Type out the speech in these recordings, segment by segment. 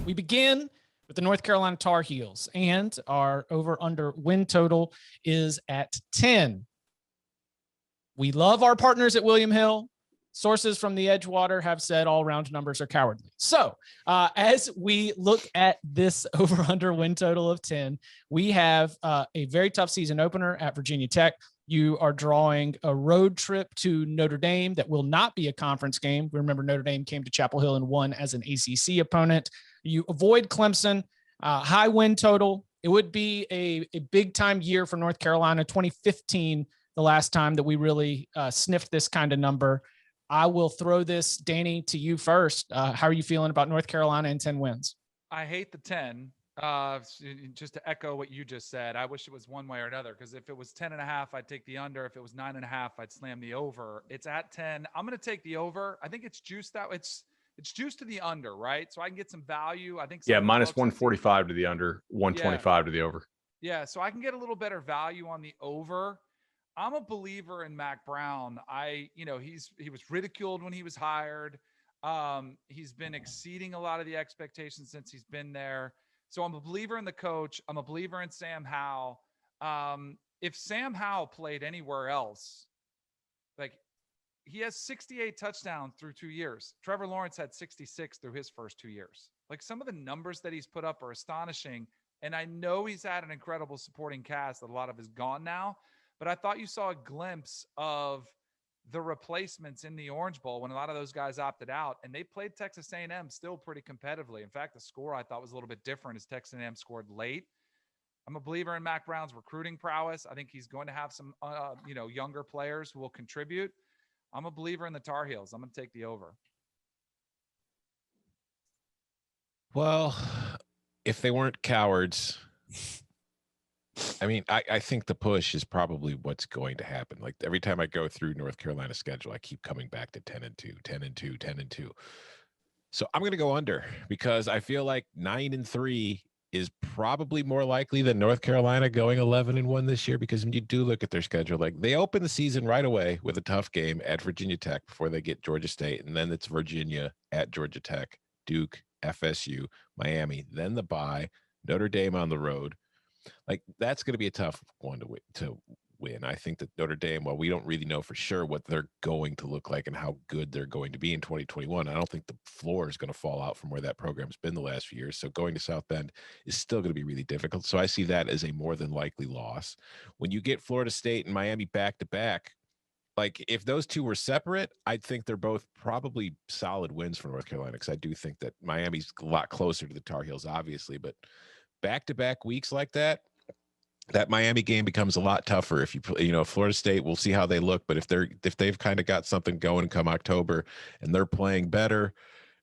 We begin with the North Carolina Tar Heels, and our over-under win total is at 10. We love our partners at William Hill. Sources from the Edgewater have said all round numbers are cowardly. So as we look at this over-under win total of 10, we have a very tough season opener at Virginia Tech. You are drawing a road trip to Notre Dame that will not be a conference game. Remember, Notre Dame came to Chapel Hill and won as an ACC opponent. You avoid Clemson, high win total. It would be a big-time year for North Carolina. 2015, the last time that we really sniffed this kind of number. I will throw this, Danny, to you first. How are you feeling about North Carolina and 10 wins? I hate the 10. Just to echo what you just said, I wish it was one way or another, because if it was 10.5, I'd take the under. If it was 9.5, I'd slam the over. It's at 10. I'm going to take the over. I think it's juiced out. It's juiced to the under, right? So I can get some value. I think. Minus 145 to the under, 125 to the over. Yeah, so I can get a little better value on the over. I'm a believer in Mack Brown. He was ridiculed when he was hired. He's been exceeding a lot of the expectations since he's been there. So I'm a believer in the coach. I'm a believer in Sam Howell. If Sam Howell played anywhere else, like, he has 68 touchdowns through 2 years. Trevor Lawrence had 66 through his first 2 years. Like, some of the numbers that he's put up are astonishing. And I know he's had an incredible supporting cast that a lot of is gone now. But I thought you saw a glimpse of the replacements in the Orange Bowl when a lot of those guys opted out, and they played Texas A&M still pretty competitively. In fact, the score I thought was a little bit different as Texas A&M scored late. I'm a believer in Mack Brown's recruiting prowess. I think he's going to have some, younger players who will contribute. I'm a believer in the Tar Heels. I'm going to take the over. Well, if they weren't cowards, I mean, I think the push is probably what's going to happen. Like, every time I go through North Carolina's schedule, I keep coming back to 10-2, 10-2, 10-2. So I'm going to go under, because I feel like 9-3 is probably more likely than North Carolina going 11-1 this year, because when you do look at their schedule, like, they open the season right away with a tough game at Virginia Tech before they get Georgia State, and then it's Virginia at Georgia Tech, Duke, FSU, Miami, then the bye, Notre Dame on the road. Like, that's going to be a tough one to win. I think that Notre Dame, while we don't really know for sure what they're going to look like and how good they're going to be in 2021, I don't think the floor is going to fall out from where that program's been the last few years. So going to South Bend is still going to be really difficult. So I see that as a more than likely loss. When you get Florida State and Miami back to back, like, if those two were separate, I'd think they're both probably solid wins for North Carolina, because I do think that Miami's a lot closer to the Tar Heels, obviously, but back-to-back weeks like that Miami game becomes a lot tougher. If Florida State, we'll see how they look, but if they've kind of got something going come October and they're playing better,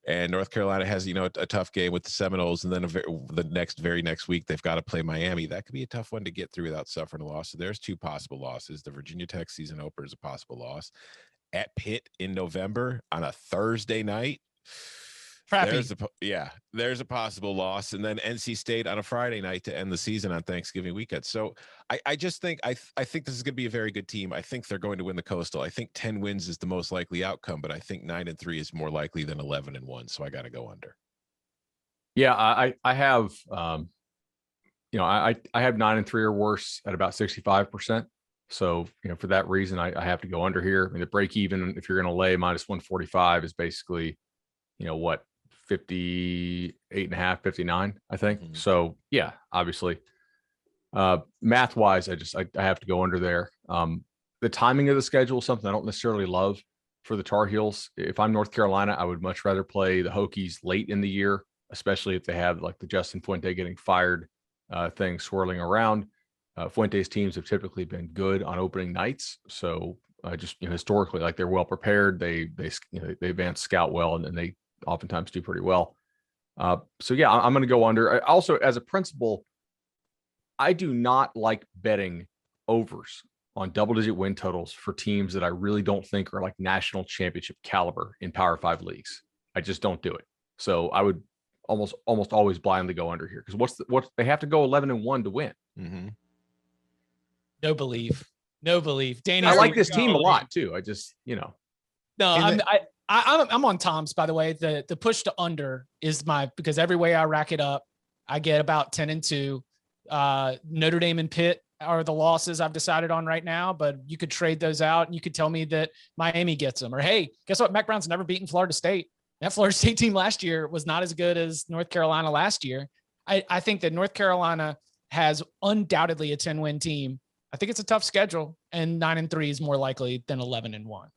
and North Carolina has a tough game with the Seminoles, and then the very next week they've got to play Miami, that could be a tough one to get through without suffering a loss. So there's two possible losses. The Virginia Tech season opener is a possible loss. At Pitt in November on a Thursday night, there's a possible loss, and then NC State on a Friday night to end the season on Thanksgiving weekend. So I just think I think this is going to be a very good team. I think they're going to win the Coastal. I think 10 wins is the most likely outcome, but I think 9-3 is more likely than 11-1. So I got to go under. Yeah, I have I have 9-3 or worse at about 65%. So, for that reason, I have to go under here. I mean, the break even, if you're going to lay minus 145, is basically, 58.5, 59, I think. Mm-hmm. So yeah, obviously, math wise, I have to go under there. The timing of the schedule is something I don't necessarily love for the Tar Heels. If I'm North Carolina, I would much rather play the Hokies late in the year, especially if they have like the Justin Fuente getting fired thing swirling around. Fuente's teams have typically been good on opening nights. So historically, like, they're well prepared. They advance scout well, and they oftentimes do pretty well. So yeah, I'm going to go under. Also, as a principle, I do not like betting overs on double-digit win totals for teams that I really don't think are like national championship caliber in Power 5 leagues. I just don't do it. So I would almost always blindly go under here, because what's they have to go 11-1 to win. Mm-hmm. No belief. Danny, I like this team a lot too. I just No, I'm on Tom's, by the way. The push to under is because every way I rack it up, I get about 10-2. Notre Dame and Pitt are the losses I've decided on right now, but you could trade those out and you could tell me that Miami gets them. Or, hey, guess what? Mack Brown's never beaten Florida State. That Florida State team last year was not as good as North Carolina last year. I think that North Carolina has undoubtedly a 10-win team. I think it's a tough schedule, and 9-3 is more likely than 11-1. It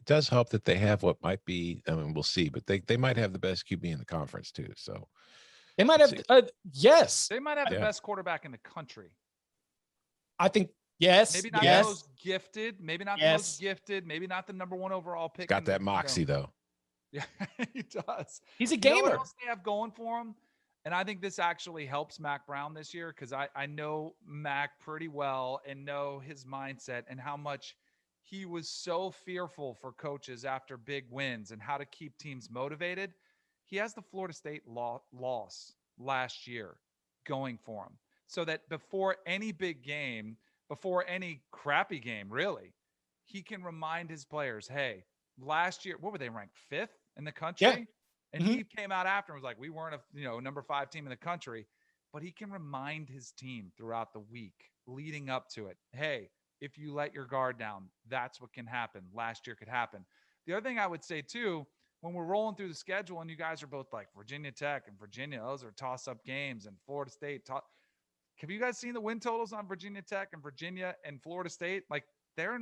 does help that they have what might be, I mean, we'll see, but they might have the best QB in the conference too. So they might have, yes. They might have the best quarterback in the country. I think, yes. Maybe not the most gifted, maybe not the most gifted, maybe not the number 1 overall pick. He's got that moxie though. Yeah, he does. He's a gamer. You know what else they have going for him? And I think this actually helps Mack Brown this year because I know Mack pretty well and know his mindset and how much he was so fearful for coaches after big wins and how to keep teams motivated. He has the Florida State loss last year going for him so that before any big game, before any crappy game, really, he can remind his players, hey, last year, what were they ranked? 5th in the country? Yeah. And he came out after and was like, we weren't a number 5 team in the country, but he can remind his team throughout the week leading up to it. Hey, if you let your guard down, that's what can happen. Last year could happen. The other thing I would say too, when we're rolling through the schedule and you guys are both like Virginia Tech and Virginia, those are toss-up games, and Florida State. Have you guys seen the win totals on Virginia Tech and Virginia and Florida State? Like they're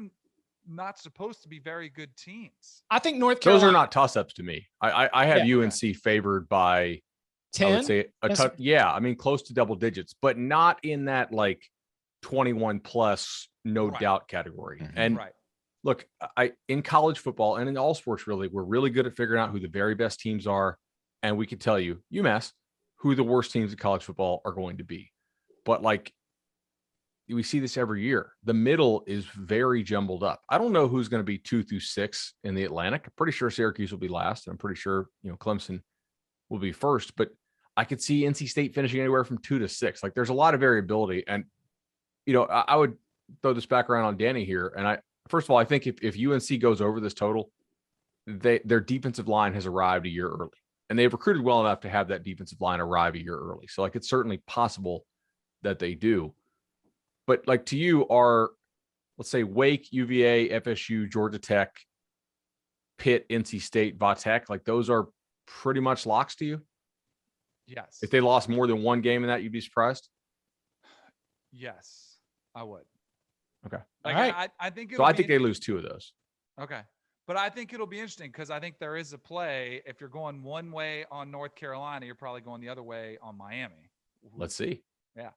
not supposed to be very good teams. I think North Carolina. Those are not toss-ups to me. I have UNC favored by 10. I would say I mean close to double digits, but not in that like 21 plus no doubt category. And look, in college football and in all sports really, we're really good at figuring out who the very best teams are, and we can tell you, UMass, who the worst teams in college football are going to be. But like we see this every year. The middle is very jumbled up. I don't know who's going to be 2 through 6 in the Atlantic. I'm pretty sure Syracuse will be last. I'm pretty sure, Clemson will be first, but I could see NC State finishing anywhere from 2 to 6. Like there's a lot of variability. And, I would throw this back around on Danny here. And first of all, I think if UNC goes over this total, their defensive line has arrived a year early, and they've recruited well enough to have that defensive line arrive a year early. So like, it's certainly possible that they do. But like to you are, let's say Wake, UVA, FSU, Georgia Tech, Pitt, NC State, Va-Tech, like those are pretty much locks to you? Yes. If they lost more than one game in that, you'd be surprised? Yes, I would. Okay. Like, all right. I think so I think they lose 2 of those. Okay. But I think it'll be interesting because I think there is a play. If you're going one way on North Carolina, you're probably going the other way on Miami. Let's see. Yeah.